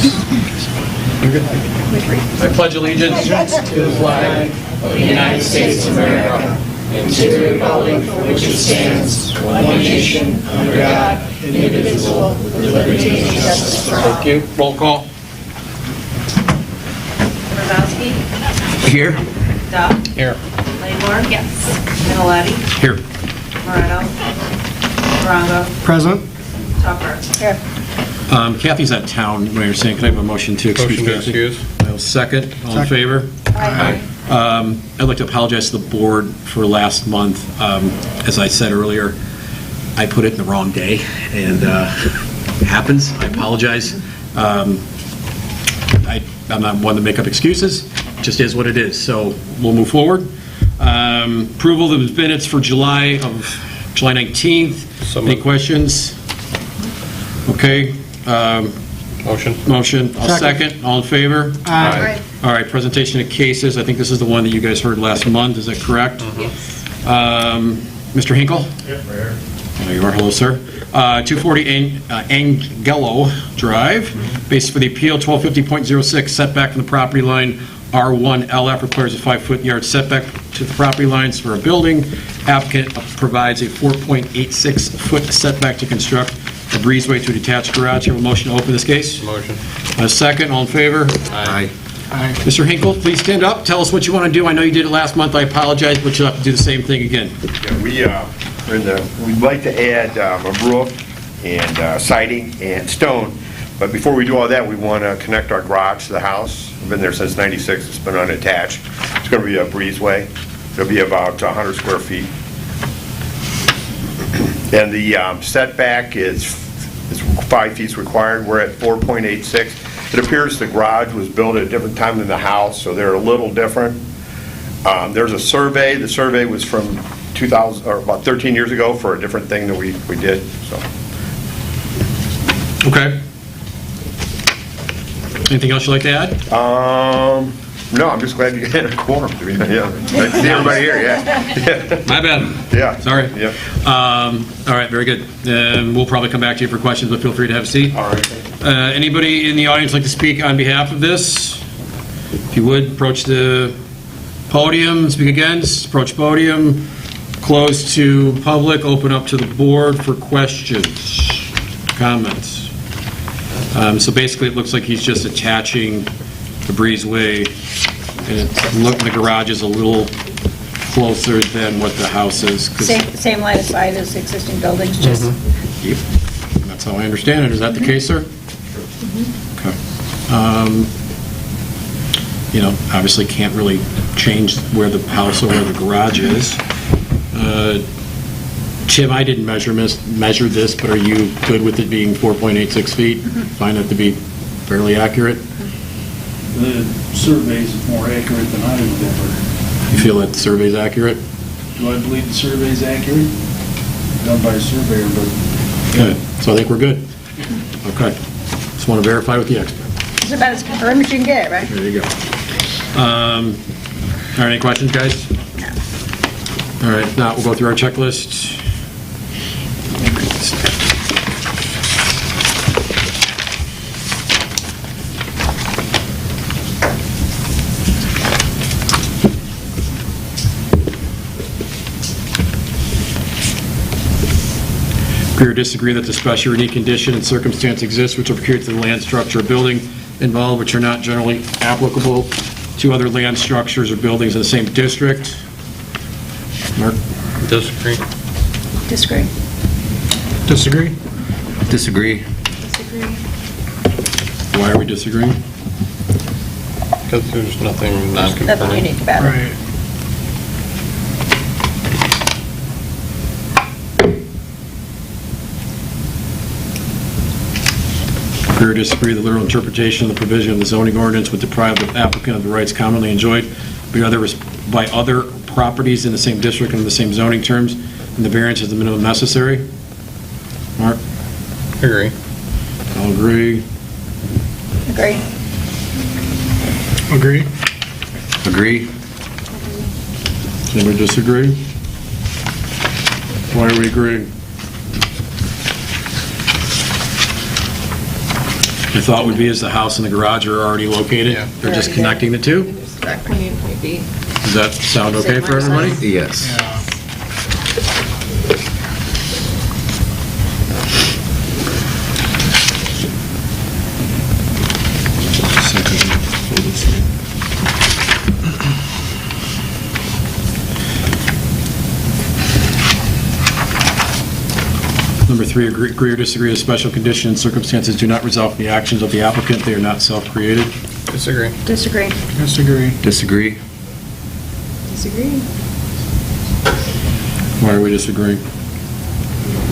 I pledge allegiance to the flag of the United States of America and to the republic for which it stands, one nation, under God, indivisible, with liberty and justice for all. Thank you. Roll call. Rosowski. Here. Duff. Here. Laborn. Yes. Minnelli. Here. Moreno. Morongo. Present. Tupper. Here. Kathy's out of town, what you're saying. Can I have a motion to excuse Motion to Kathy? excuse. I'll second. All in favor? Aye. I'd like to apologize to the board for last month. As I said earlier, I put it in the wrong day, and it happens. I apologize. I'm not one to make up excuses. It just is what it is. So we'll move forward. Approval of the minutes for July 19th. Any questions? Okay. Motion. I'll second. All in favor? Aye. All right, presentation of cases. I think this is the one that you guys heard last month. Is that correct? Yes. Mr. Hinkle? Yep, right here. There you are. Hello, sir. 240 Angelo Drive. Basis for the appeal, 1250.06, setback from the property line. R1 LF requires a 5-foot yard setback to the property lines for a building. Applicant provides a 4.86-foot setback to construct a breezeway to a detached garage. You have a motion to open this case? Motion. A second. All in favor? Aye. Mr. Hinkle, please stand up. Tell us what you want to do. I know you did it last month. I apologize, but you'll have to do the same thing again. Yeah, we'd like to add a roof and siding and stone, but before we do all that, we want to connect our garage to the house. I've been there since '96. It's been unattached. It's going to be a breezeway. It'll be about 100 square feet. And the setback is 5 feet required. We're at 4.86. It appears the garage was built at a different time than the house, so they're a little different. There's a survey. The survey was from 2000, or about 13 years ago, for a different thing that we did. So. Okay. Anything else you'd like to add? No, I'm just glad you had a quorum. Yeah, nice to see everybody here. Yeah. My bad. Yeah. Sorry. Yeah. All right, very good. We'll probably come back to you for questions, but feel free to have a seat. All right. Anybody in the audience like to speak on behalf of this? If you would, approach the podium, speak against, approach podium, close to public, open up to the board for questions, comments. So basically, it looks like he's just attaching the breezeway, and the garage is a little closer than what the house is. Same line of sight as existing buildings, just... Yep. That's how I understand it. Is that the case, sir? Okay. Obviously can't really change where the house or where the garage is. Tim, I didn't measure this, but are you good with it being 4.86 feet? Find that to be fairly accurate? The survey's more accurate than I would ever. You feel that the survey's accurate? Do I believe the survey's accurate? Done by a surveyor, but... Good. So I think we're good. Okay. Just want to verify with the expert. It's about as confirmed as you can get, right? There you go. All right, any questions, guys? No. All right, now we'll go through our checklist. Agree or disagree that the special or unique condition and circumstance exists which are peculiar to the land, structure, or building involved, which are not generally applicable to other land structures or buildings in the same district? Mark? Disagree. Disagree. Disagree? Disagree. Disagree. Why are we disagreeing? Because there's nothing Nothing non-conforming. unique about it. Right. Agree or disagree, the literal interpretation of the provision of the zoning ordinance would deprive the applicant of the rights commonly enjoyed by other properties in the same district and in the same zoning terms, and the variance is the minimum necessary? Mark? Agree. I'll agree. Agree. Agree? Agree. Does anybody disagree? Why are we agreeing? The thought would be is the house and the garage are already located. Yeah. They're just connecting the two. Does that sound okay for everybody? Yes. Number 3, agree or disagree with special condition and circumstances do not result from the actions of the applicant. They are not self-created. Disagree. Disagree. Disagree. Disagree. Disagree. Why are we disagreeing?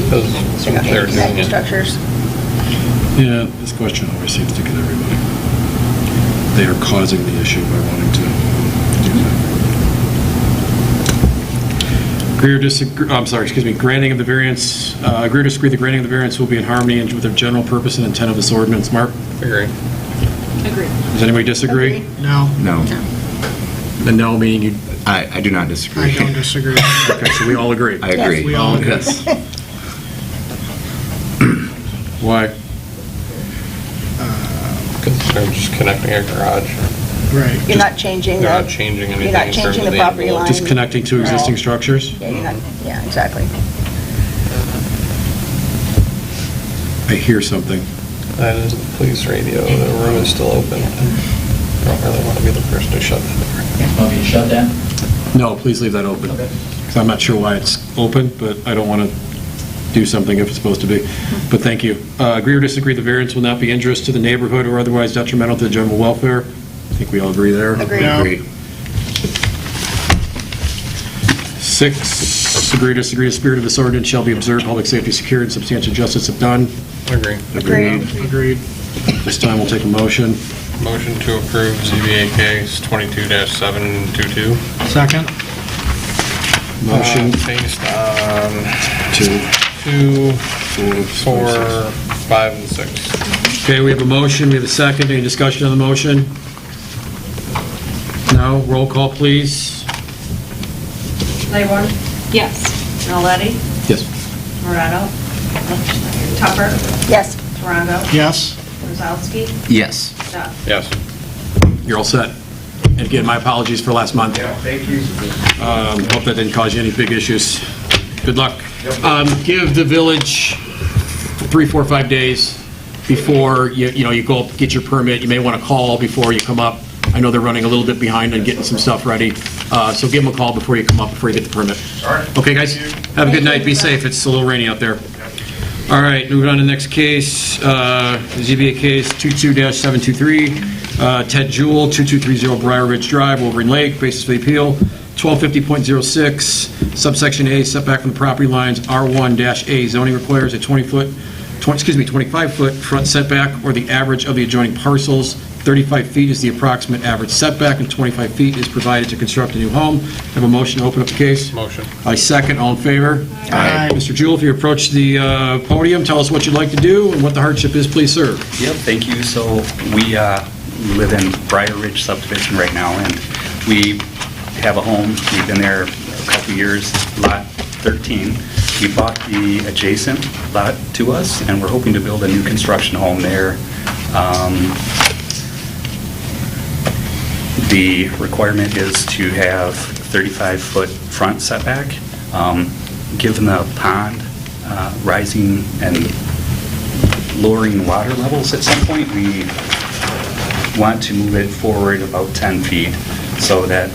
Because they're doing Connecting it. structures. Yeah, this question always seems to get everybody. They are causing the issue by wanting to do that. Agree or disagree, granting of the variance, agree or disagree the granting of the variance will be in harmony with the general purpose and intent of this ordinance. Mark, Agree. Agree. does anybody disagree? Agree. No, No. The no meaning you, I do not disagree. I don't disagree. okay, so we all agree. I agree. we all agree. Yes. Why? Because they're just connecting a garage. Right. You're not changing the... They're not changing anything You're not in terms changing of the the property envelope. line. Just connecting to existing structures? Yeah, you're not, yeah, exactly. I hear something. That is the police radio. The room is still open. I don't really want to be the person to shut that door. Want me to shut that? No, please leave that open. Because I'm not sure why it's open, but I don't want to do something if it's supposed to be. But thank you. Agree or disagree the variance will not be injurious to the neighborhood or otherwise detrimental to the general welfare? I think we all agree there. Agree. I agree. 6, agree or disagree the spirit of this ordinance shall be observed, public safety secured, and substantial justice if done. Agree. Agreed. Agreed. This time we'll take a motion. Motion to approve ZBA case 22-722. Second? Motion Based on 2, 2, 4, 5, and 6. Okay, we have a motion, we have a second. Any discussion on the motion? No? Roll call, please. Claiborne. Yes. Minaletti. Yes. Morano. Tupper. Yes. Torongo. Yes. Rosalski. Yes. Duff. Yes. You're all set. And again, my apologies for last month. Thank you. Hope that didn't cause you any big issues. Good luck. Give the village 3, 4, 5 days before you go up, get your permit. You may want to call before you come up. I know they're running a little bit behind on getting some stuff ready. So give them a call before you come up, before you get the permit. All right. Okay, guys? Have a good night. Be safe. It's a little rainy out there. All right, moving on to the next case, ZBA case 22-723, Ted Jewell, 2230 Briar Ridge Drive, Wolverine Lake, basis for the appeal, 1250.06, subsection A, setback from the property lines, R1-A, zoning requires a 25-foot front setback or the average of the adjoining parcels. 35 feet is the approximate average setback, and 25 feet is provided to construct a new home. Have a motion to open up the case? Motion. I second. All in favor? Aye. Mr. Jewell, if you approach the podium, tell us what you'd like to do and what the hardship is, please, sir. Yep, thank you. So we live in Briar Ridge subdivision right now, and we have a home. We've been there a couple years, lot 13. We bought the adjacent lot to us, and we're hoping to build a new construction home there. The requirement is to have 35-foot front setback. Given the pond rising and lowering water levels at some point, we want to move it forward about 10 feet, so that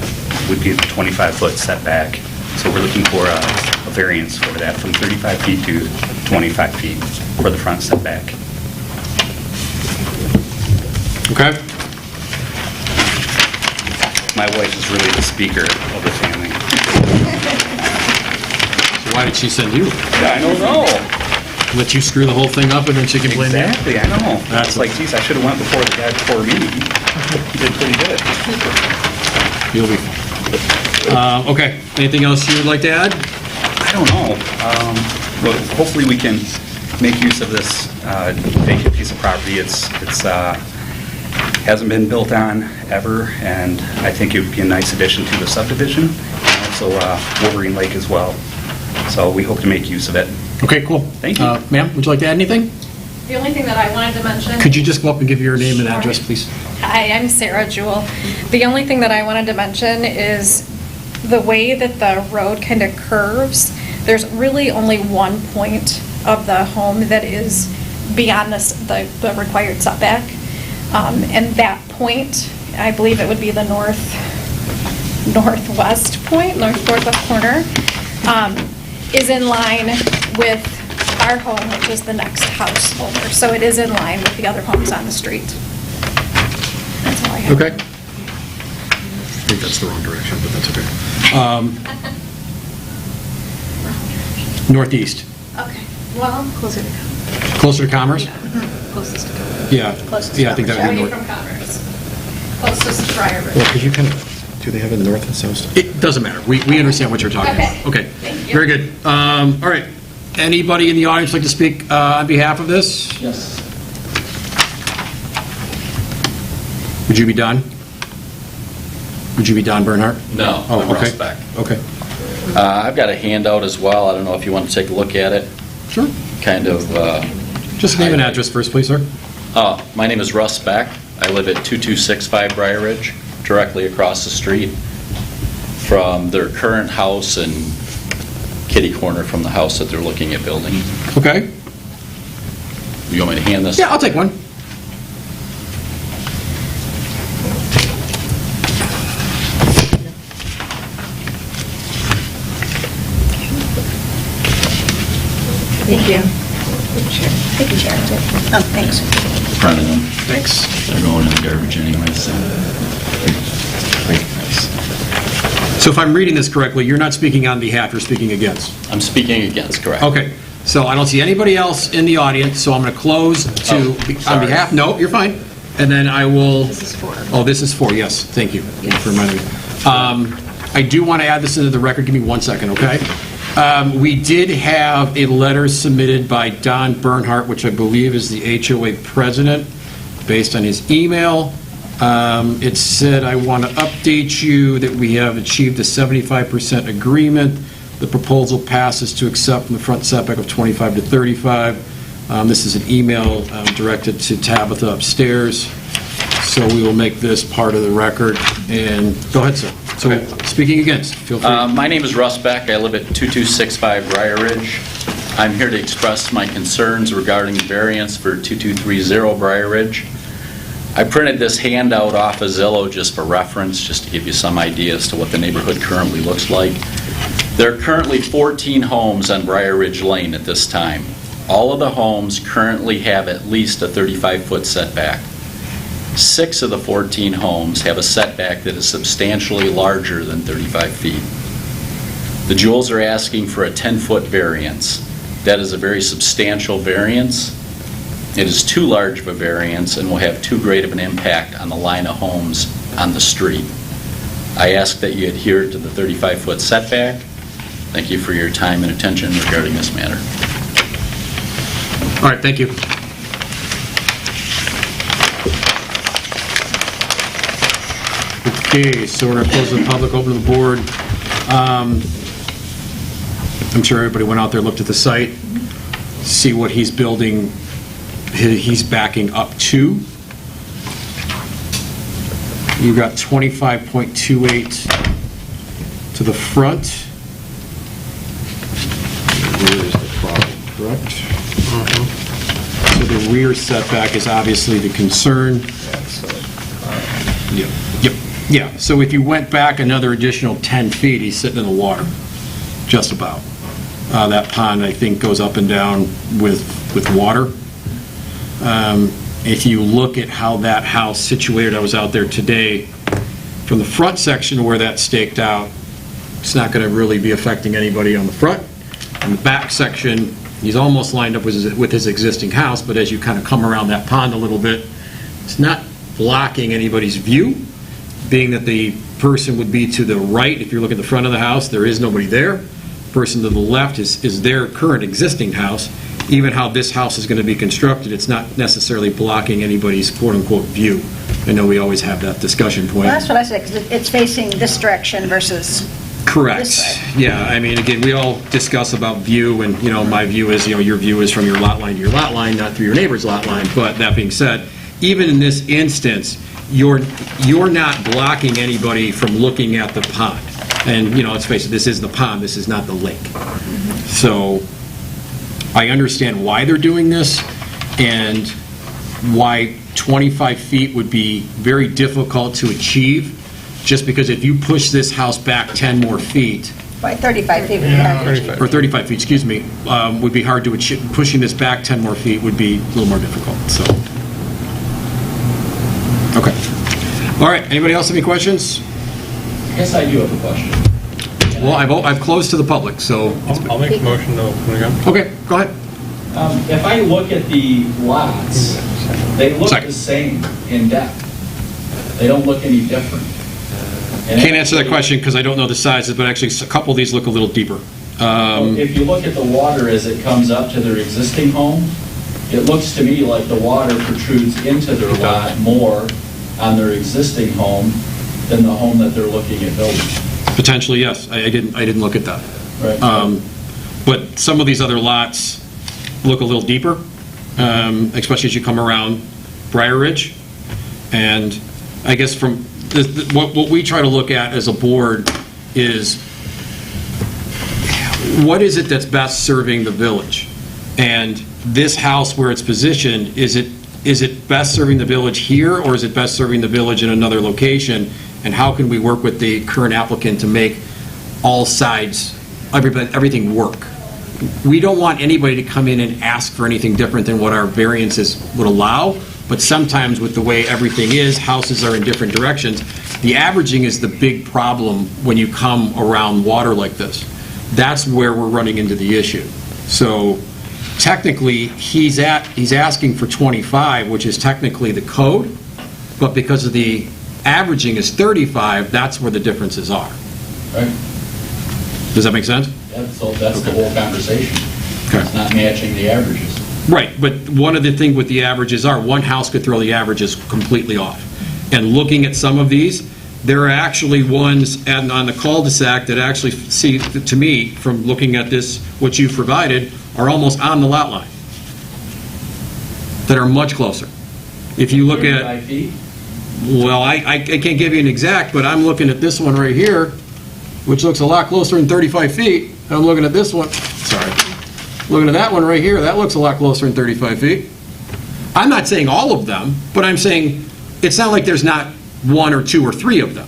would be the 25-foot setback. So we're looking for a variance for that, from 35 feet to 25 feet for the front setback. Okay. My wife is really the speaker of the family. So why did she send you? I don't know. Let you screw the whole thing up and then she can blame you? Exactly, I know. That's It's like, geez, I should have went before the guy before me. He did pretty good. You'll be fine. Okay. Anything else you would like to add? I don't know. Well, hopefully we can make use of this vacant piece of property. It's hasn't been built on ever, and I think it would be a nice addition to the subdivision, and also Wolverine Lake as well. So we hope to make use of it. Okay, cool. Thank you. Ma'am, would you like to add anything? The only thing that I wanted to mention. Could you just go up and give your name and Sure. address, please? Hi, I'm Sarah Jewell. The only thing that I wanted to mention is the way that the road kind of curves. There's really only one point of the home that is beyond the required setback. And that point, I believe it would be the northwest point, northwest corner, is in line with our home, which is the next house over. So it is in line with the other homes on the street. That's all I have. Okay. I think that's the wrong direction, but that's okay. Northeast, Okay, well, closer to closer to Commerce? closest to Yeah. Closest Yeah, I think that would be Away north. from Commerce. Closest to Briar Ridge. Well, could you kind of, do they have it north and south? It doesn't matter. We understand what you're talking about. Okay. Okay. Thank you. Very good. All right. Anybody in the audience like to speak on behalf of this? Yes. Would you be Don? Would you be Don Bernhardt? No, Oh, I'm okay. Russ Beck. Okay. I've got a handout as well. I don't know if you want to take a look at it. Sure. Kind of, Just name and address first, please, sir. my name is Russ Beck. I live at 2265 Briar Ridge, directly across the street from their current house and kitty corner from the house that they're looking at building. Okay. You want me to hand this? Yeah, I'll take one. Thank you. Thank you, Sharon. Oh, thanks. Printed them. Thanks. They're going in the garbage anyway, so. So if I'm reading this correctly, you're not speaking on behalf, you're speaking against. I'm speaking against, correct? Okay. So I don't see anybody else in the audience, so I'm going to close to, Oh, on sorry. behalf, no, you're fine. And then I will. This is for. Oh, this is for, yes, thank you. Thank you for reminding me. I do want to add this into the record, give me 1 second, okay? We did have a letter submitted by Don Bernhardt, which I believe is the HOA president, based on his email. It said, I want to update you that we have achieved a 75% agreement. The proposal passes to accept from the front setback of 25 to 35. This is an email directed to Tabitha upstairs. So we will make this part of the record. And go ahead, sir. So speaking against, feel free. My name is Russ Beck. I live at 2265 Briar Ridge. I'm here to express my concerns regarding variance for 2230 Briar Ridge. I printed this handout off of Zillow just for reference, just to give you some idea as to what the neighborhood currently looks like. There are currently 14 homes on Briar Ridge Lane at this time. All of the homes currently have at least a 35-foot setback. 6 of the 14 homes have a setback that is substantially larger than 35 feet. The Jewels are asking for a 10-foot variance. That is a very substantial variance. It is too large of a variance and will have too great of an impact on the line of homes on the street. I ask that you adhere to the 35-foot setback. Thank you for your time and attention regarding this matter. All right, thank you. Okay, so we're going to close the public, open to the board. I'm sure everybody went out there, looked at the site, see what he's building, he's backing up to. You've got 25.28 to the front. Where is the problem, correct? So the rear setback is obviously the concern. Yep, yep, yeah. So if you went back another additional 10 feet, he's sitting in the water, just about. That pond, I think, goes up and down with water. If you look at how that house situated, I was out there today, from the front section where that's staked out, it's not going to really be affecting anybody on the front. In the back section, he's almost lined up with his existing house, but as you kind of come around that pond a little bit, it's not blocking anybody's view, being that the person would be to the right. If you look at the front of the house, there is nobody there. Person to the left is their current existing house. Even how this house is going to be constructed, it's not necessarily blocking anybody's quote-unquote view. I know we always have that discussion point. Well, that's what I said, because it's facing this direction versus Correct. Yeah, I mean, again, we all discuss about view, and, my view is, your view is from your lot line to your lot line, not through your neighbor's lot line. But that being said, even in this instance, you're not blocking anybody from looking at the pond. And, let's face it, this is the pond, this is not the lake. So I understand why they're doing this, and why 25 feet would be very difficult to achieve, just because if you push this house back 10 more feet, By 35 feet would be average. or 35 feet, excuse me, would be hard to achieve. Pushing this back 10 more feet would be a little more difficult, so. Okay. All right, anybody else have any questions? Yes, I do have a question. Well, I've closed to the public, so. I'll make a motion to open again. Okay, go ahead. If I look at the lots, they look Second. the same in depth. They don't look any different. And Can't answer that question because I don't know the sizes, but actually a couple of these look a little deeper. If you look at the water as it comes up to their existing home, it looks to me like the water protrudes into their lot more on their existing home than the home that they're looking at building. Potentially, yes. I didn't look at that. Right. But some of these other lots look a little deeper, especially as you come around Briar Ridge. And I guess from what we try to look at as a board is, what is it that's best serving the village? And this house where it's positioned, is it best serving the village here, or is it best serving the village in another location? And how can we work with the current applicant to make all sides, everything work? We don't want anybody to come in and ask for anything different than what our variances would allow, but sometimes with the way everything is, houses are in different directions. The averaging is the big problem when you come around water like this. That's where we're running into the issue. So technically, he's asking for 25, which is technically the code, but because of the averaging is 35, that's where the differences are. Right? Does that make sense? Yeah, so that's the whole conversation. Okay. It's not matching the averages. Right, but one of the things with the averages are, one house could throw the averages completely off. And looking at some of these, there are actually ones on the cul-de-sac that actually see, to me, from looking at this, what you've provided, are almost on the lot line, that are much closer. If you look at, 35 feet? well, I can't give you an exact, but I'm looking at this one right here, which looks a lot closer than 35 feet. And I'm looking at this one, sorry, looking at that one right here, that looks a lot closer than 35 feet. I'm not saying all of them, but I'm saying it's not like there's not one or two or three of them.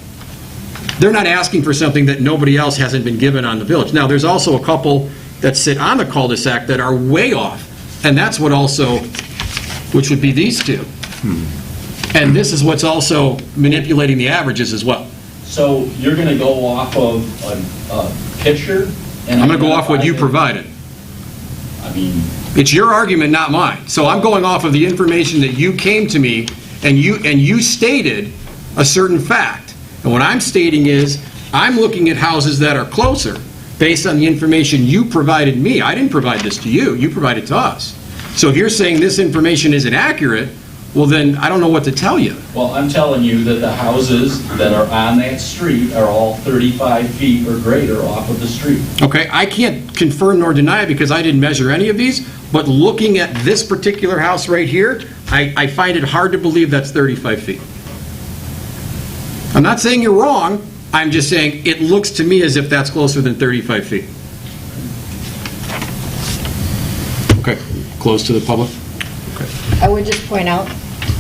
They're not asking for something that nobody else hasn't been given on the village. Now, there's also a couple that sit on the cul-de-sac that are way off, and that's what also, which would be these two. And this is what's also manipulating the averages as well. So you're going to go off of a picture? And I'm going to go off what you provided. I mean, It's your argument, not mine. So I'm going off of the information that you came to me, and you stated a certain fact. And what I'm stating is, I'm looking at houses that are closer based on the information you provided me. I didn't provide this to you, you provided it to us. So if you're saying this information isn't accurate, well then, I don't know what to tell you. well, I'm telling you that the houses that are on that street are all 35 feet or greater off of the street. Okay, I can't confirm nor deny it because I didn't measure any of these, but looking at this particular house right here, I find it hard to believe that's 35 feet. I'm not saying you're wrong, I'm just saying it looks to me as if that's closer than 35 feet. Okay, close to the public? I would just point out,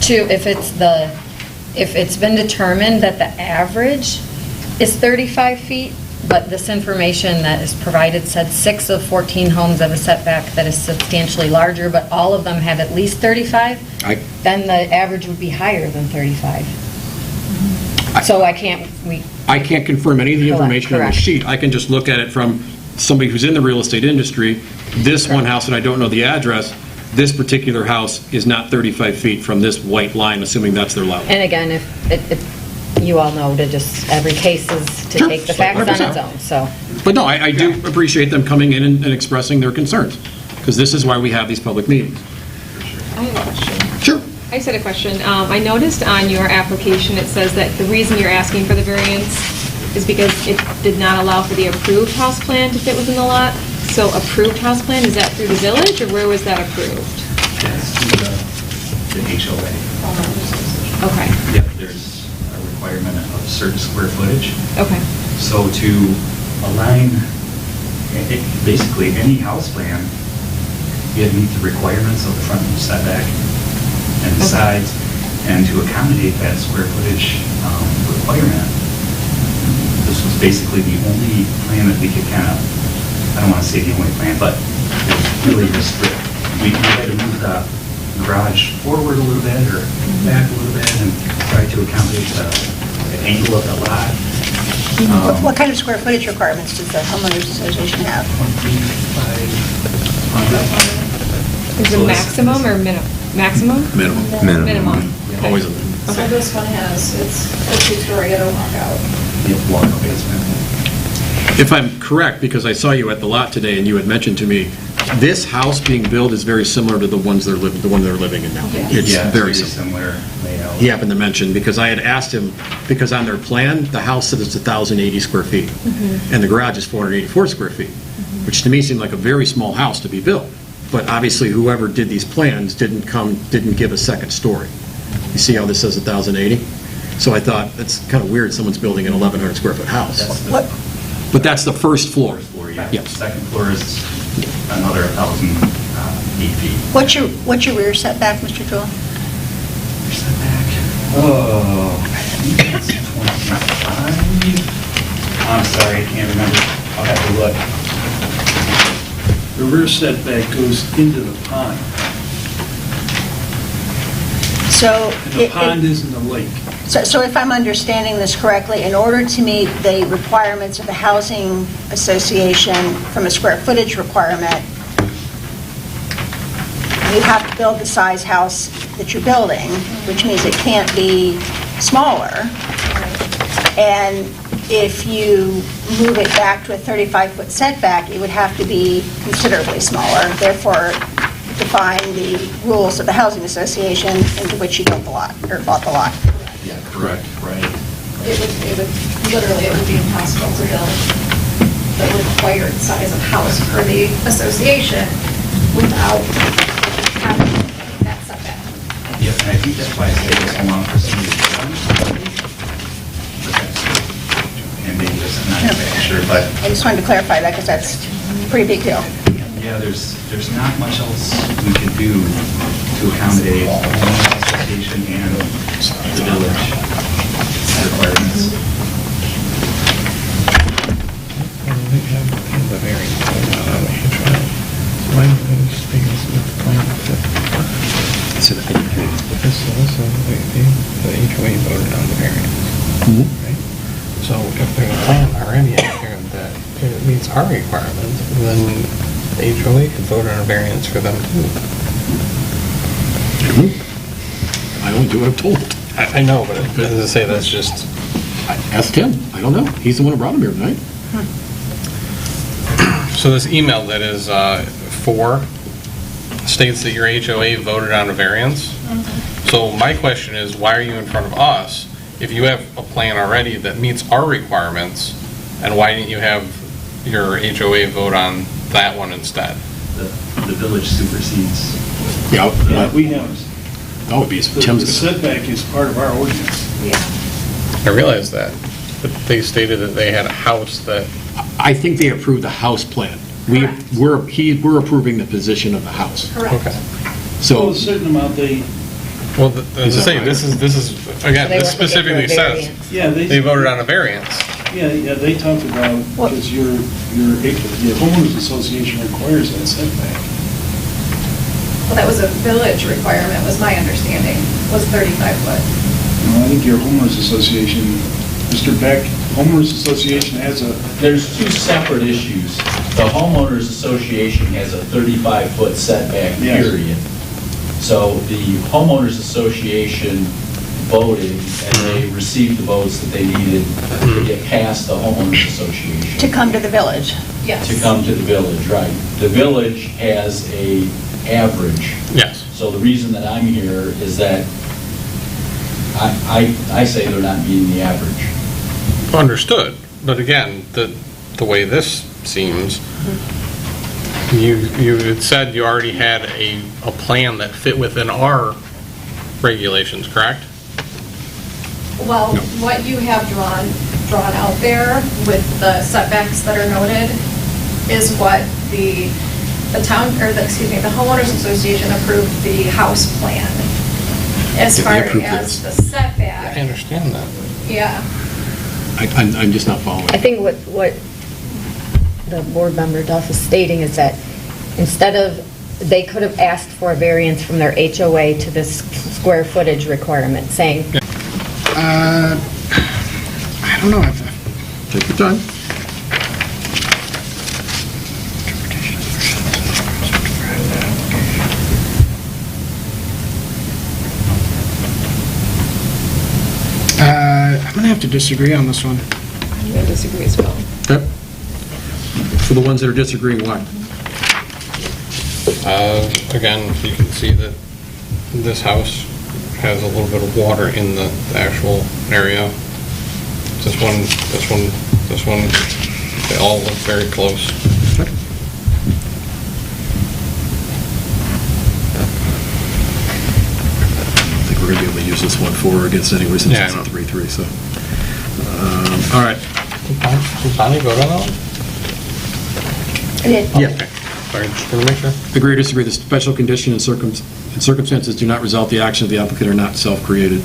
too, if it's been determined that the average is 35 feet, but this information that is provided said 6 of 14 homes have a setback that is substantially larger, but all of them have at least 35, then the average would be higher than 35. So I can't confirm any of the information on the Correct. sheet. I can just look at it from somebody who's in the real estate industry. This one house, and I don't know the address, this particular house is not 35 feet from this white line, assuming that's their lot line. And again, if you all know, to just, every case is to Sure. take the facts on 100%. its own, so. But no, I do appreciate them coming in and expressing their concerns, because this is why we have these public meetings. I have a question. Sure. I just had a question. I noticed on your application, it says that the reason you're asking for the variance is because it did not allow for the approved house plan to fit within the lot. So approved house plan, is that through the village, or where was that approved? That's to the HOA. Okay, Yep, there's a requirement of a certain square footage. okay. So to align, basically any house plan, you had to meet the requirements of the front setback and the Okay. sides, and to accommodate that square footage requirement, this was basically the only plan that we could kind of, I don't want to say the only plan, but really restrict. We had to move the garage forward a little bit or back a little bit and try to accommodate the angle of the lot. What kind of square footage requirements does the homeowners association have? 2,500. Is it maximum or maximum? Minimum. Minimum. Always a So this one has, it's a two-story and a walkout. Yep, walkout basement. If I'm correct, because I saw you at the lot today and you had mentioned to me, this house being built is very similar to the one they're living in now. It's Yeah, very similar. similar layout. He happened to mention, because I had asked him, because on their plan, the house said it's 1,080 square feet, and the garage is 484 square feet, which to me seemed like a very small house to be built. But obviously, whoever did these plans didn't give a second story. You see how this says 1,080? So I thought, that's kind of weird, someone's building an 1,100 square foot house. That's the What, But that's the first floor. first floor, yeah. Yes. Second floor is another 1,008 feet. what's your rear setback, Mr. Jewell? Setback. Oh, I think it's 25. I'm sorry, I can't remember. I'll have to look. The rear setback goes into the pond, So, and the pond is in the lake. so if I'm understanding this correctly, in order to meet the requirements of the housing association from a square footage requirement, you have to build the size house that you're building, which means it can't be smaller. And if you move it back to a 35-foot setback, it would have to be considerably smaller, therefore define the rules of the housing association into which you built the lot, or bought the lot. Yeah, correct, right. It would be impossible to build the required size of house per the association without having that setback. Yeah, and I think that's why I stayed so long for some of these plans. And maybe that's not exactly sure, but I just wanted to clarify that, because that's a pretty big deal. yeah, there's not much else we could do to accommodate the homeowners association and the village requirements. So the HOA voted on the variance. Right? So if there's a plan already out there that it meets our requirements, then the HOA could vote on a variance for them too. I only do what I'm told. I know, but as I say, that's just, Ask him. I don't know. He's the one who brought him here tonight. so this email that is 4 states that your HOA voted on a variance. So my question is, why are you in front of us if you have a plan already that meets our requirements, and why didn't you have your HOA vote on that one instead? The village supersedes. Yeah, We have, that would be the Tim's. setback is part of our ordinance. I realize that, but they stated that they had a house that, I think they approved the house plan. We're approving the position of the house. okay. So So, a certain amount, Well, as I say, this is, again, They this weren't looking for a specifically says, variance. yeah, they voted on a variance. Yeah, they talked about, because your homeowners association requires that setback. Well, that was a village requirement, was my understanding, was 35 foot. I think your homeowners association, Mr. Beck, homeowners association has a, There's two separate issues. The homeowners association has a 35-foot setback, Yes. period. So the homeowners association voted, and they received the votes that they needed to get past the homeowners association. To come to the village. Yes. To come to the village, right. The village has a average. Yes. So the reason that I'm here is that I say they're not meeting the average. Understood, But again, the way this seems, you had said you already had a plan that fit within our regulations, correct? Well, what you have drawn out there with the setbacks that are noted is what the town, or the homeowners association approved the house plan. As Yeah, far they approved as this. the setback, I understand that. yeah. I'm just not following. I think what the board member Duff is stating is that instead of, they could have asked for a variance from their HOA to this square footage requirement, saying, I don't know. Take your time. I'm going to have to disagree on this one. I'm going to disagree as well. Okay. For the ones that are disagreeing, why? Again, you can see that this house has a little bit of water in the actual area. This one, they all look very close. I think we're going to be able to use this one for or against anyway since Yeah, it's I a know. 3-3, so. All right. Did Bonnie vote on that one? Yeah. Okay. Sorry, just want to make sure. Agree or disagree, the special condition and circumstances do not result the action of the applicant are not self-created?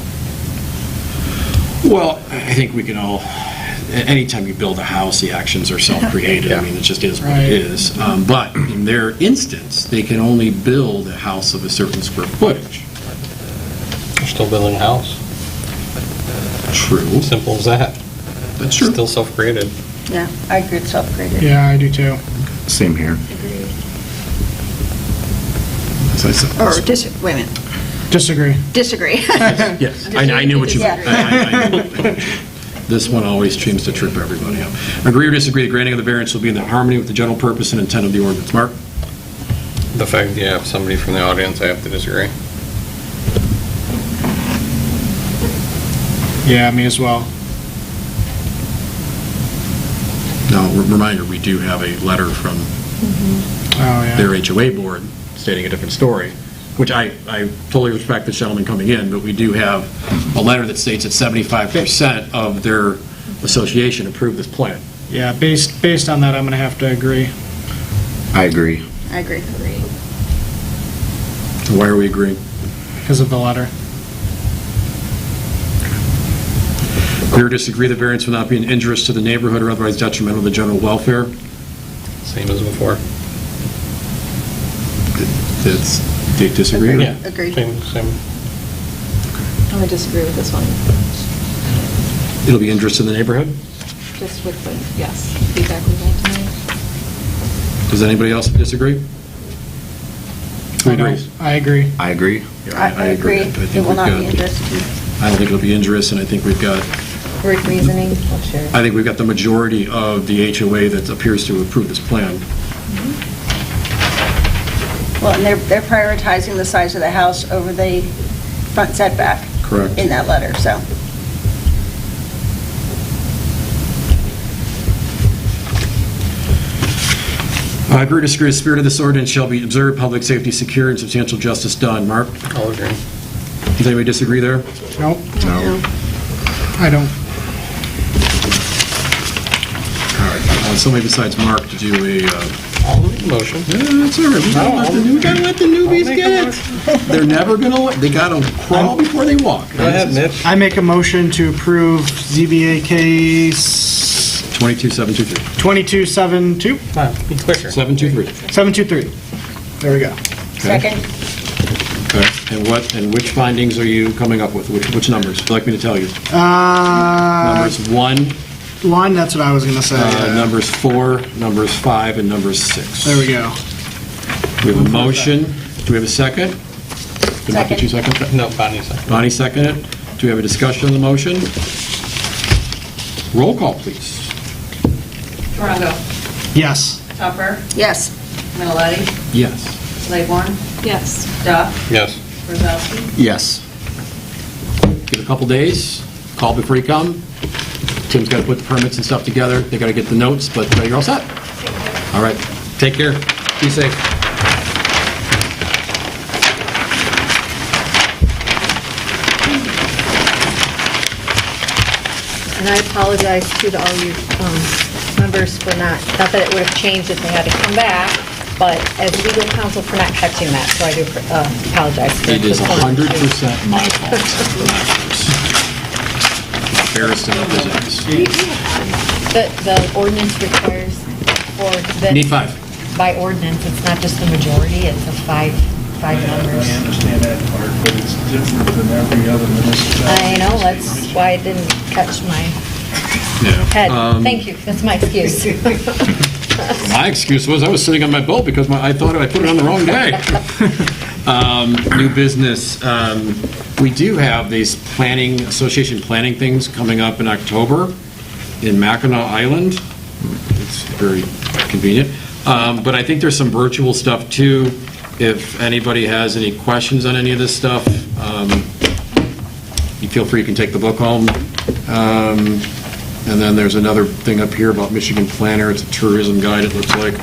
Well, I think we can all, anytime you build a house, the actions are self-created. I mean, it just is what Right. it is. But in their instance, they can only build a house of a certain square footage. You're still building a house. True. Simple as that. That's true. Still self-created. Yeah, I agree with self-created. Yeah, I do too. Same here. As I said. Or wait a minute, Disagree. disagree. Yes, I knew what you meant. Yeah. I know. This one always seems to trip everybody up. Agree or disagree, the granting of the variance will be in harmony with the general purpose and intent of the ordinance. Mark? The fact that you have somebody from the audience, I have to disagree. Yeah, me as well. Now, reminder, we do have a letter from Oh, yeah. their HOA board stating a different story, which I totally respect the gentleman coming in, but we do have a letter that states that 75% of their association approved this plan. Yeah, based on that, I'm going to have to agree. I agree. I agree. Why are we agreeing? Because of the letter. Agree or disagree, the variance will not be an injurious to the neighborhood or otherwise detrimental to the general welfare? Same as before. Disagree? Yeah. Agreed. Same. I'm going to disagree with this one, It'll be injurious to the neighborhood? just with the, yes, feedback we got tonight. Does anybody else disagree? Who I don't- agrees? I agree. I agree. I agree. I think It will we've not got- be interesting. I don't think it'll be injurious, and I think we've got, reasoning, oh, sure. I think we've got the majority of the HOA that appears to approve this plan. Well, and they're prioritizing the size of the house over the front setback. Correct. In that letter, so. I agree or disagree, the spirit of this ordinance shall be observed, public safety secure, and substantial justice done. Mark, I'll agree. does anybody disagree there? Nope, No. I don't. All right, somebody besides Mark to do a, I'll make a motion. yeah, that's all right, we gotta let the newbies make a get it. They're never gonna, they gotta crawl before they walk. Go ahead, Mitch. I make a motion to approve ZBA case 22723. 2272, Come on, be quicker. 723. 723. There we go. Second. Okay, and which findings are you coming up with? Which numbers? Would you like me to tell you? Numbers 1, One, that's what I was going to say. numbers 4, numbers 5, and numbers 6. There we go. We have a motion. Do we have a second? Did Mark get you second? No, Bonnie second. Bonnie seconded it. Do we have a discussion on the motion? Roll call, please. Toronto, Yes. Tupper, Yes. Minnaletti, Yes. Claiborne, Yes. Duff, Yes. Rosowski. Yes. Give it a couple days. Call before you come. Tim's got to put the permits and stuff together. They got to get the notes, but you're all set. All right. Take care. Be safe. And I apologize to all you members for not that it would have changed if they had to come back, but as legal counsel for not catching that, so I do apologize. It is 100% my fault. Embarrassed to represent. The ordinance requires for the... Need 5. By ordinance, it's not just the majority, it's a five members. I understand that part, but it's different than every other municipality. I know, that's why it didn't catch my head. Thank you, that's my excuse. My excuse was I was sitting on my boat because I thought I put it on the wrong day. New business. We do have these association planning things coming up in October in Mackinac Island. It's very convenient. But I think there's some virtual stuff too. If anybody has any questions on any of this stuff, you feel free, you can take the book home. And then there's another thing up here about Michigan Planner. It's a tourism guide, it looks like.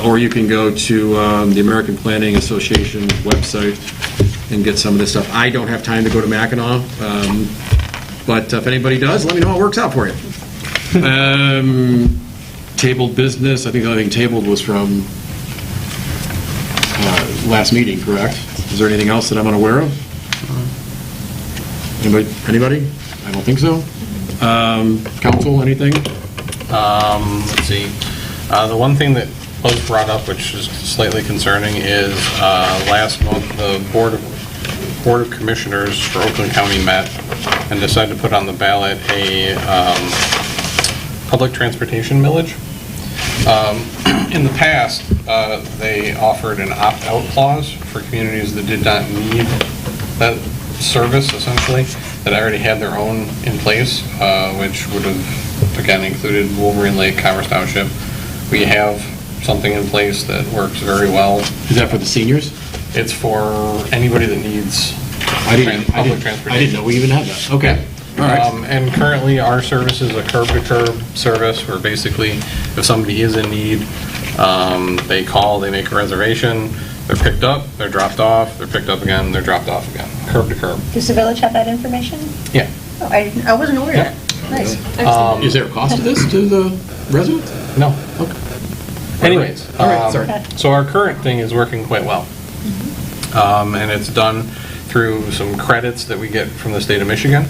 Or you can go to the American Planning Association website and get some of this stuff. I don't have time to go to Mackinac, but if anybody does, let me know how it works out for you. Tabled business, I think the only thing tabled was from last meeting, correct? Is there anything else that I'm unaware of? Anybody? I don't think so. Council, anything? Let's see. The one thing that was brought up, which is slightly concerning, is last month the Board of Commissioners for Oakland County met and decided to put on the ballot a public transportation millage. In the past, they offered an opt-out clause for communities that did not need that service, essentially, that already had their own in place, which would have, again, included Wolverine Lake, Commerce Township. We have something in place that works very well. Is that for the seniors? It's for anybody that needs public transportation. I didn't know we even had that. Okay. All right. And currently, our service is a curb-to-curb service where basically, if somebody is in need, they call, they make a reservation, they're picked up, they're dropped off, they're picked up again, they're dropped off again, curb to curb. Does the village have that information? Yeah. Oh, I wasn't aware of that. Nice. Is there a cost to this to the residents? No. Okay. Anyways, all right, sorry. So our current thing is working quite well. And it's done through some credits that we get from the state of Michigan.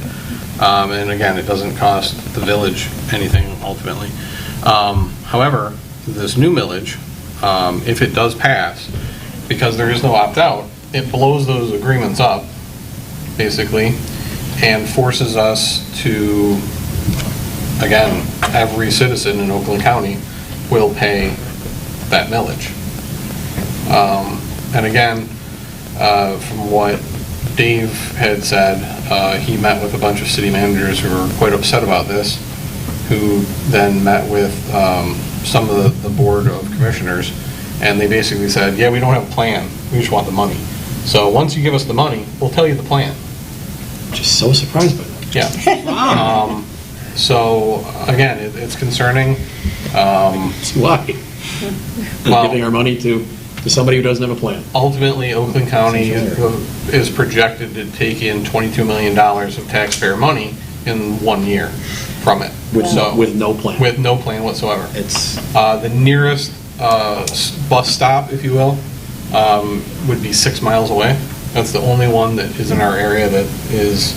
And again, it doesn't cost the village anything ultimately. However, this new millage, if it does pass, because there is no opt-out, it blows those agreements up, basically, and forces us to, again, every citizen in Oakland County will pay that millage. And again, from what Dave had said, he met with a bunch of city managers who were quite upset about this, who then met with some of the Board of Commissioners, and they basically said, yeah, we don't have a plan, we just want the money. So once you give us the money, we'll tell you the plan. Just so surprised by that. Yeah. So again, it's concerning. Why? Well, giving our money to somebody who doesn't have a plan. Ultimately, Oakland County is projected to take in $22 million of taxpayer money in 1 year from it. With no plan. With no plan whatsoever. It's the nearest bus stop, if you will, would be 6 miles away. That's the only one that is in our area that is,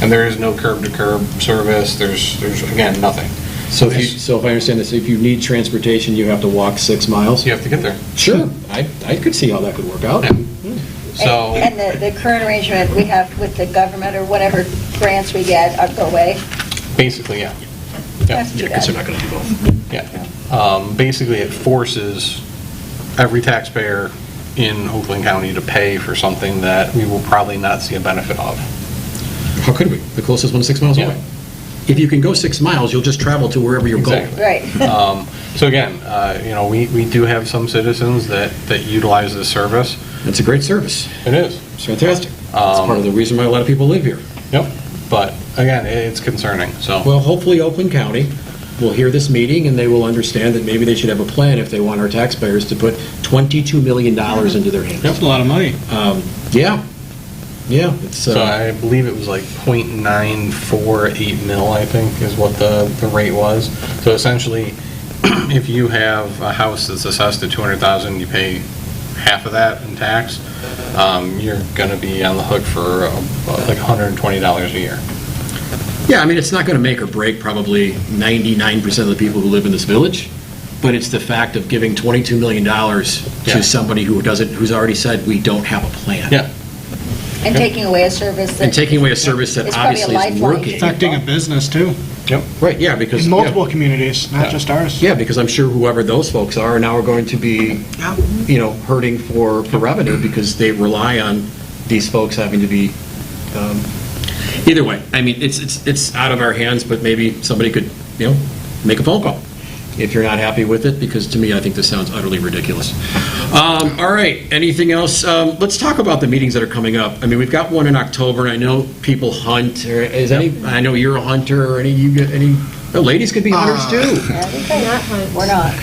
and there is no curb-to-curb service. There's again, nothing. So if I understand this, if you need transportation, you have to walk 6 miles? You have to get there. Sure. I could see how that could work out. Yeah. So, And the current arrangement we have with the government or whatever grants we get go away? basically, yeah. That's too Because they're not bad. going to do both. Yeah. Basically, it forces every taxpayer in Oakland County to pay for something that we will probably not see a benefit of. How could we? The closest one's 6 miles Yeah. away. If you can go 6 miles, you'll just travel to wherever you're going. Exactly. Right. So again, we do have some citizens that utilize this service. It's a great service. It is. It's fantastic. It's part of the reason why a lot of people live here. Yep. But again, it's concerning, so. Well, hopefully Oakland County will hear this meeting and they will understand that maybe they should have a plan if they want our taxpayers to put $22 million into their hands. That's a lot of money. Yeah, yeah, it's, So I believe it was like .948 mil, I think, is what the rate was. So essentially, if you have a house that's assessed at $200,000, you pay half of that in tax, you're going to be on the hook for like $120 a year. yeah, I mean, it's not going to make or break probably 99% of the people who live in this village, but it's the fact of giving $22 million to somebody who's already said, we don't have a plan. Yeah. And taking away a service that... And taking away a service that It's probably a obviously is lifeline to working. people. Affecting a business, too. Yep. Right, yeah, because... In multiple yeah. communities, not just ours. Yeah, because I'm sure whoever those folks are now are going to be, you know, hurting for revenue because they rely on these folks having to be, either way, I mean, it's out of our hands, but maybe somebody could, you know, make a phone call if you're not happy with it, because to me, I think this sounds utterly ridiculous. All right, anything else? Let's talk about the meetings that are coming up. I mean, we've got one in October, and I know people hunt. I know you're a hunter, or the ladies could be hunters too. We're not.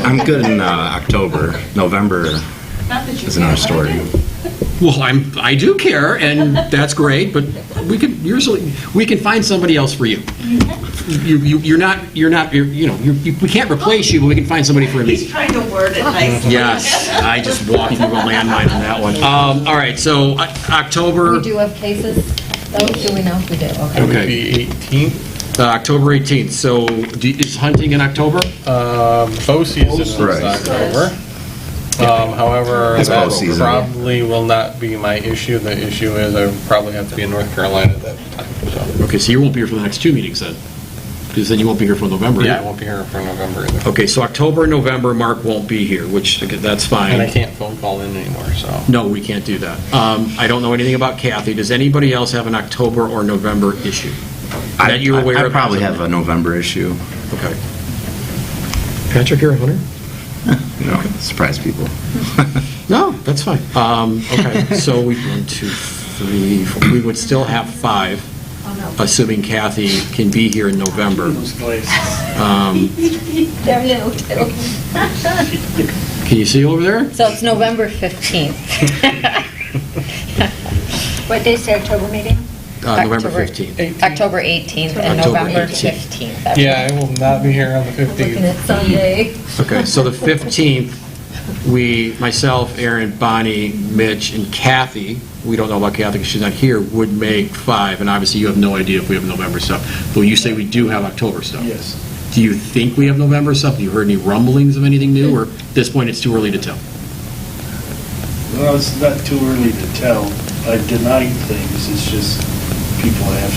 I'm good in October. November is another story. Well, I do care, and that's great, but we can find somebody else for you. We can't replace you, but we can find somebody for me. He's trying to word it nicely. Yes, I just walked through a landmine on that one. All right, so October. We do have cases, though, do we know? We do, okay. It would be 18th. October 18th, so is hunting in October? Bow season is Right. October. However, It's bow that season. probably will not be my issue. The issue is I would probably have to be in North Carolina at that time, so. Okay, so you won't be here for the next two meetings then? Because then you won't be here for November. Yeah, I either. won't be here for November either. Okay, so October and November, Mark won't be here, which, that's fine. And I can't phone call in anymore, so. No, we can't do that. I don't know anything about Kathy. Does anybody else have an October or November issue that you're aware I of? probably have a November issue. Okay. Patrick, you're a hunter? No, surprise people. No, that's fine. Okay, so we, 1, 2, 3, 4, we would still have 5, assuming Kathy can be here in November. They're new, too. Can you see over there? So it's November 15th. What day's the October meeting? November 15th. October 18th and October November 18th. 15th. That's Yeah, I will not be here on the looking 15th. at Sunday. Okay, so the 15th, myself, Aaron, Bonnie, Mitch, and Kathy, we don't know about Kathy because she's not here, would make 5, and obviously you have no idea if we have November stuff. But you say we do have October stuff. Yes. Do you think we have November stuff? Have you heard any rumblings of anything new, or at this point it's too early to tell? Well, it's not too early to tell. I deny things, it's just people have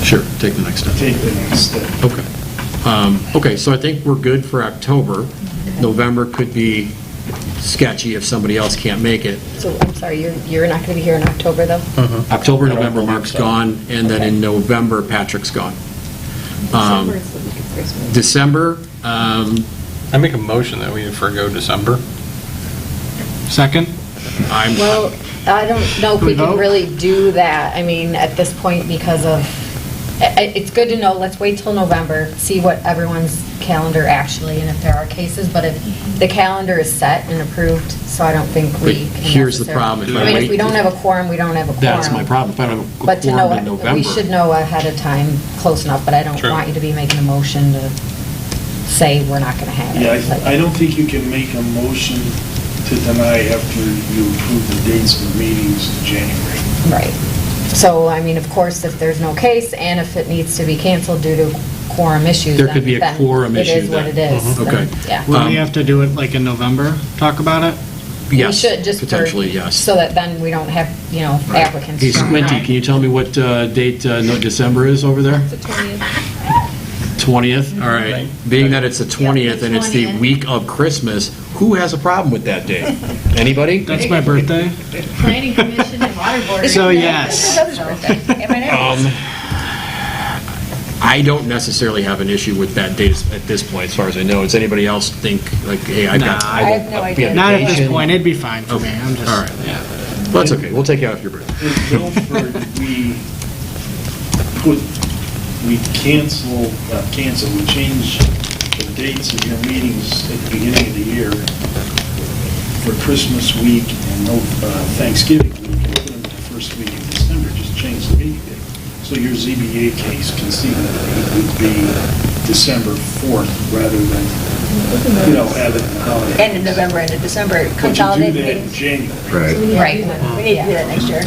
Sure, take the next step. to take the next step. Okay. Okay, so I think we're good for October. November could be sketchy if somebody else can't make it. So, I'm sorry, you're not going to be here in October, though? October, I don't November, believe Mark's so. gone, and then in November, Patrick's gone. December is the week of Christmas. December, I make a motion that we forgo December. Second? Well, I don't know if we Can we can vote? really do that, I mean, at this point, because of, it's good to know, let's wait till November, see what everyone's calendar actually, and if there are cases, but if the calendar is set and approved, so I don't think we can here's the necessarily- problem, if I I mean, wait if we don't have a quorum, we don't have a quorum. that's my problem. If I don't have a But to quorum in know, November. we should know ahead of time, close enough, but I don't True. want you to be making a motion to say we're not going to have it. Yeah, Like- I don't think you can make a motion to deny after you approve the dates for meetings in January. Right. So, I mean, of course, if there's no case, and if it needs to be canceled due to quorum issues, There could be a then quorum issue It is what then. it is. Mhm. then, Okay. Yeah. Will we have to do it like in November, talk about it? Yes, We should, just for- potentially, yes. So that then we don't have, applicants. Hey, from- Squinty, can you tell me what date December is over there? The 20th. 20th? All right. Being that it's the 20th and it's the 20th. week of Christmas, who has a problem with that day? Anybody? That's my birthday. Planning Commission and Water Board. So, yes. I don't necessarily have an issue with that date at this point, as far as I know. Does anybody else think, like, hey, I've got... Nah, I have no idea. Not at this vacation. point, it'd be fine for me. Okay, I'm just, all right. yeah. Well, that's okay, we'll take you off your break. In Milford, we change the dates of your meetings at the beginning of the year for Christmas week and Thanksgiving week, and put them the first week of December, just change the meeting date. So your ZBA case can see that it would be December 4th rather than, have it in the holiday. End of November, end of December, But you do consolidate that in meetings. January. Right. Right, we need to do that next year.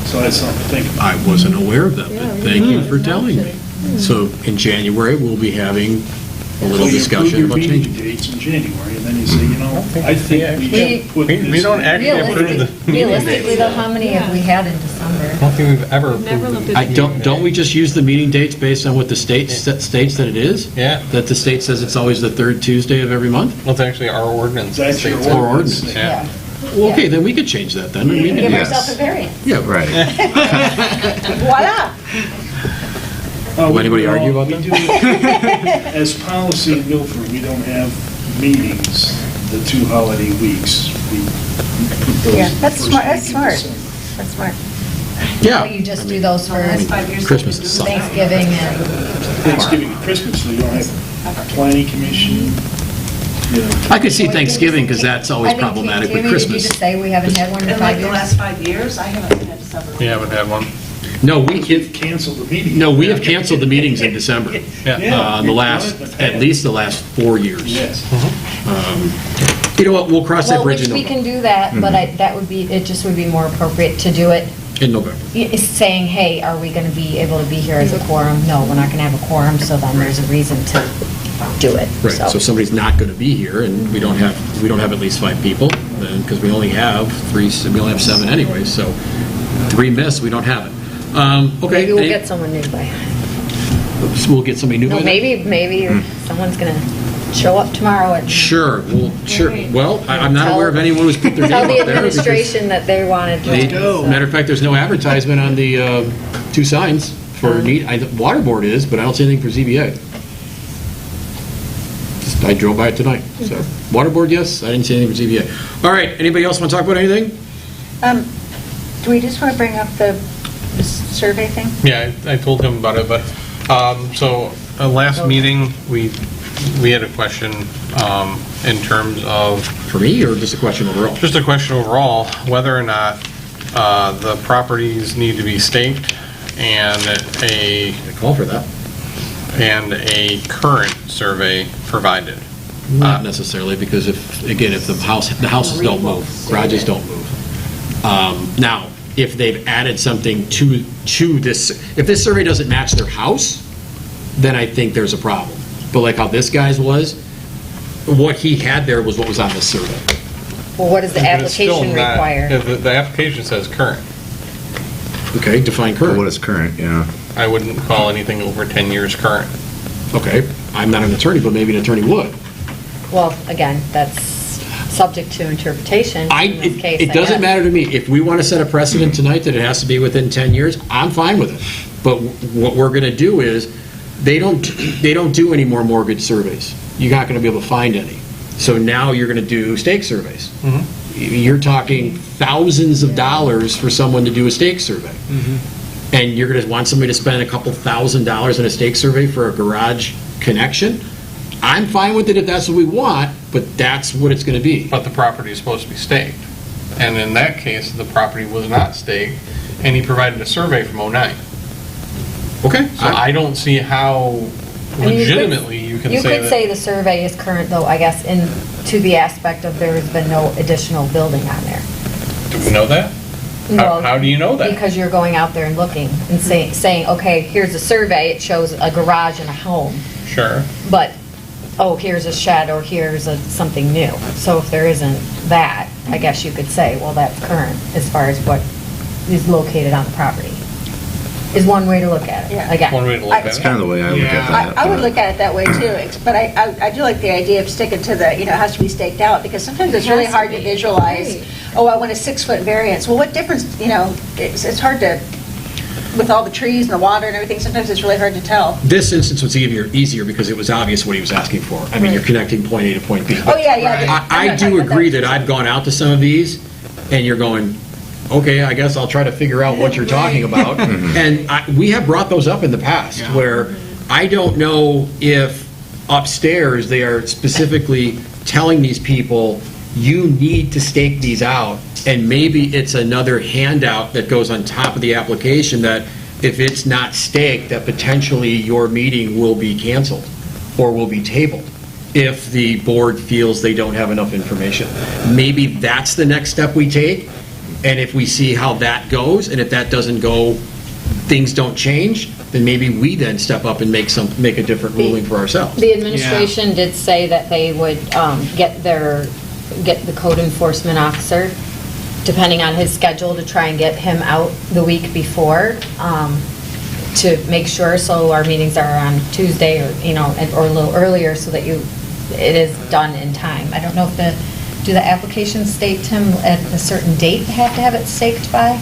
So that's something to think about. I wasn't aware of that, but thank you for telling me. So in January, we'll be having a little So you discussion approve about your meeting changing. dates in January, and then you say, I think we should put this. We don't actually approve the meeting Realistically, dates. though, how many have we had in December? I don't think we've ever Never approved looked the at meeting Don't we dates. just use the meeting dates based on what the state states that it is? Yeah. That the state says it's always the third Tuesday of every month? Well, it's actually our ordinance. That's your states it. Or ordinance. ordinance. Yeah. Well, okay, then we could change that then. We can Give do Yes. that. yourself a variance. Yeah, Right. Voila. Will anybody argue about that? As policy in Milford, we don't have meetings the 2 holiday weeks. We put those Yeah, the that's first smart, week that's in smart. December. That's smart. Yeah. You just do those for Last 5 years. Christmas they've is been doing Sunday. Thanksgiving and, Thanksgiving and Christmas, so you don't have planning commission, I could see Thanksgiving because that's always problematic with Did you Christmas. just say we haven't had one in In 5 like the years? last 5 years, I haven't had December. We haven't had one. No, We've canceled the meeting. No, we have canceled the meetings in December. Yeah. At least the last 4 years. Yes. You know what, we'll cross that Well, bridge which in we can November. do that, but it just would be more appropriate to do it, In November. saying, hey, are we going to be able to be here as a quorum? No, we're not going to have a quorum, so then there's a reason to do it. Right, so if somebody's not going to be here and we don't have at least 5 people, then, because we only have 7 anyway, so 3 miss, we don't have it. Okay. Maybe we'll get someone new by. We'll get somebody new by No, then? maybe someone's going to show up tomorrow and Sure, well, I'm not aware of anyone who's put their name tell up the there. because administration that they wanted to. Matter of fact, there's no advertisement on the 2 signs for water board is, but I don't see anything for ZBA. I drove by it tonight, so. Water board, yes, I didn't see anything for ZBA. All right, anybody else want to talk about anything? Do we just want to bring up the survey thing? Yeah, I told him about it, but, last meeting, we had a question in terms of... For me, or just a question overall? Just a question overall, whether or not the properties need to be staked and I call for that. and a current survey provided. Not necessarily, because if the houses don't move, garages don't move. Now, if they've added something to this, if this survey doesn't match their house, then I think there's a problem. But like how this guy's was, what he had there was what was on the survey. Well, what does the But it's still application not- require? The application says current. Okay, define current. What is current, yeah. I wouldn't call anything over 10 years current. Okay, I'm not an attorney, but maybe an attorney would. Well, again, that's subject to interpretation in this case. It I doesn't guess. matter to me. If we want to set a precedent tonight that it has to be within 10 years, I'm fine with it. But what we're going to do is, they don't do any more mortgage surveys. You're not going to be able to find any. So now you're going to do stake surveys. You're talking thousands of dollars for someone to do a stake survey. And you're going to want somebody to spend a couple $1,000s in a stake survey for a garage connection? I'm fine with it if that's what we want, but that's what it's going to be. But the property is supposed to be staked. And in that case, the property was not staked, and he provided a survey from '09. Okay. So I don't see how I mean, you could- legitimately you can say You could that. say the survey is current, though, I guess, to the aspect of there has been no additional building on there. Do we know that? Well, How do you know that? Because you're going out there and looking and saying, okay, here's a survey, it shows a garage and a home, Sure. but, oh, here's a shed or here's something new. So if there isn't that, I guess you could say, well, that's current as far as what is located on the property, is one way to look at it, Yeah. again. One way to look at it. That's kind of the way I look at that. I would look at it that way too, but I do like the idea of sticking to the, it has to be staked out, because sometimes it's really hard to visualize, oh, I want a 6-foot variance. Well, what difference, it's hard to, with all the trees and the water and everything, sometimes it's really hard to tell. This instance was easier because it was obvious what he was asking for. I mean, you're connecting point A to point B. Oh, yeah. I do agree that I've gone out to some of these, and you're going, okay, I guess I'll try to figure out what you're talking about. And we have brought those up in the past, where I don't know if upstairs they are specifically telling these people, you need to stake these out, and maybe it's another handout that goes on top of the application that if it's not staked, that potentially your meeting will be canceled or will be tabled if the board feels they don't have enough information. Maybe that's the next step we take, and if we see how that goes, and if that doesn't go, things don't change, then maybe we then step up and make a different ruling for ourselves. The administration did say that they would get the code enforcement officer, depending on his schedule, to try and get him out the week before, to make sure, so our meetings are on Tuesday or a little earlier, so that it is done in time. I don't know if do the applications state, Tim, at a certain date they have to have it staked by?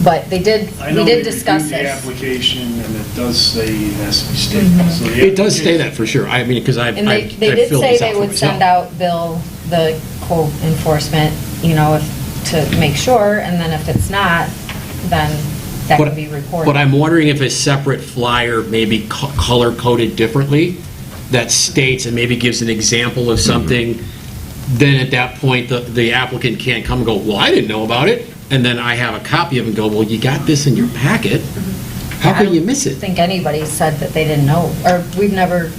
But we did discuss I know they reviewed the this. application, and it does say it has to be staked. So the It does say that for sure. I mean, because I've And they did filled say these out they for would myself. send out Bill the code enforcement, to make sure, and then if it's not, then that But- can be reported. But I'm wondering if a separate flyer maybe color-coded differently that states and maybe gives an example of something, then at that point, the applicant can't come and go, well, I didn't know about it, and then I have a copy of it and go, well, you got this in your packet, how can you miss I it? don't think anybody said that they didn't know, or you've never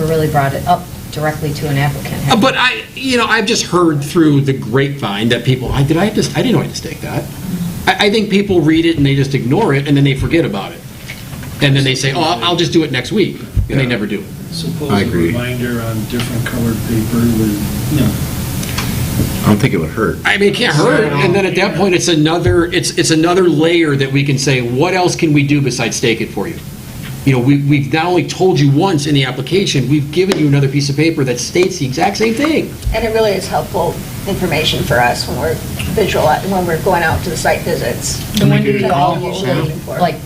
really brought it up directly to an applicant. have you? But I've just heard through the grapevine that people, I didn't know I had to stake that. I think people read it and they just ignore it, and then they forget about it. And then they say, oh, I'll just do it next week, and they never do. Suppose I a agree. reminder on different colored paper with, I don't think it would hurt. I mean, it can't hurt, and then at that point, it's another layer that we can say, what else can we do besides stake it for you? We've not only told you once in the application, we've given you another piece of paper that states the exact same thing. And it really is helpful information for us when when we're going out to the site visits. And when do you That's all what we're usually, looking for. like,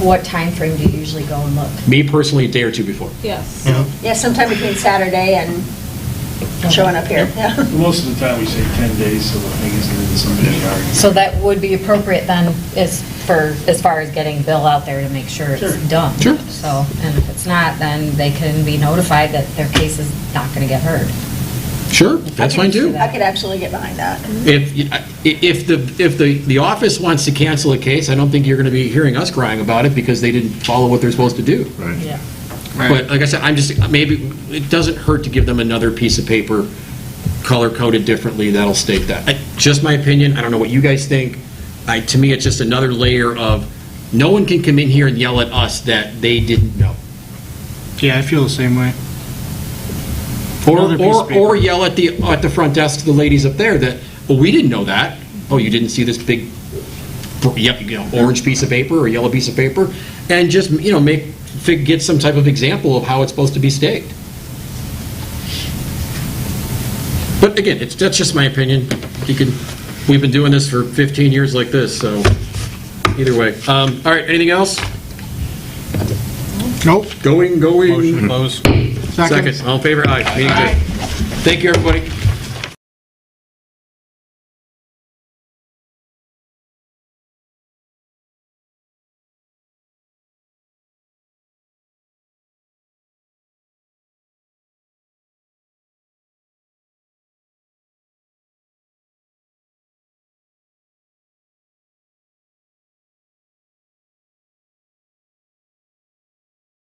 what time frame do you usually go and look? Me personally, a day or two before. Yes. Yeah, sometime between Saturday and showing up here, yeah. most of the time we say 10 days, so the thing is that it's somebody's yard. So that would be appropriate then, as far as getting Bill out there to make sure it's done. Sure. So, and if it's not, then they can be notified that their case is not going to get heard. Sure, that's fine too. I could absolutely get behind that. If the office wants to cancel a case, I don't think you're going to be hearing us crying about it because they didn't follow what they're supposed to do. Right. Yeah. But like I said, maybe it doesn't hurt to give them another piece of paper, color-coded differently, that'll state that. Just my opinion, I don't know what you guys think. To me, it's just another layer of, no one can come in here and yell at us that they didn't know. Yeah, I feel the same way. Another piece of paper. Or yell at the front desk to the ladies up there that, well, we didn't know that. Oh, you didn't see this big, orange piece of paper or yellow piece of paper? And just, get some type of example of how it's supposed to be staked. But again, that's just my opinion. We've been doing this for 15 years like this, so either way. All right, anything else? Nope. Going. Motion to close. Second. All in favor? Aye. Meeting adjourned. Thank you, everybody.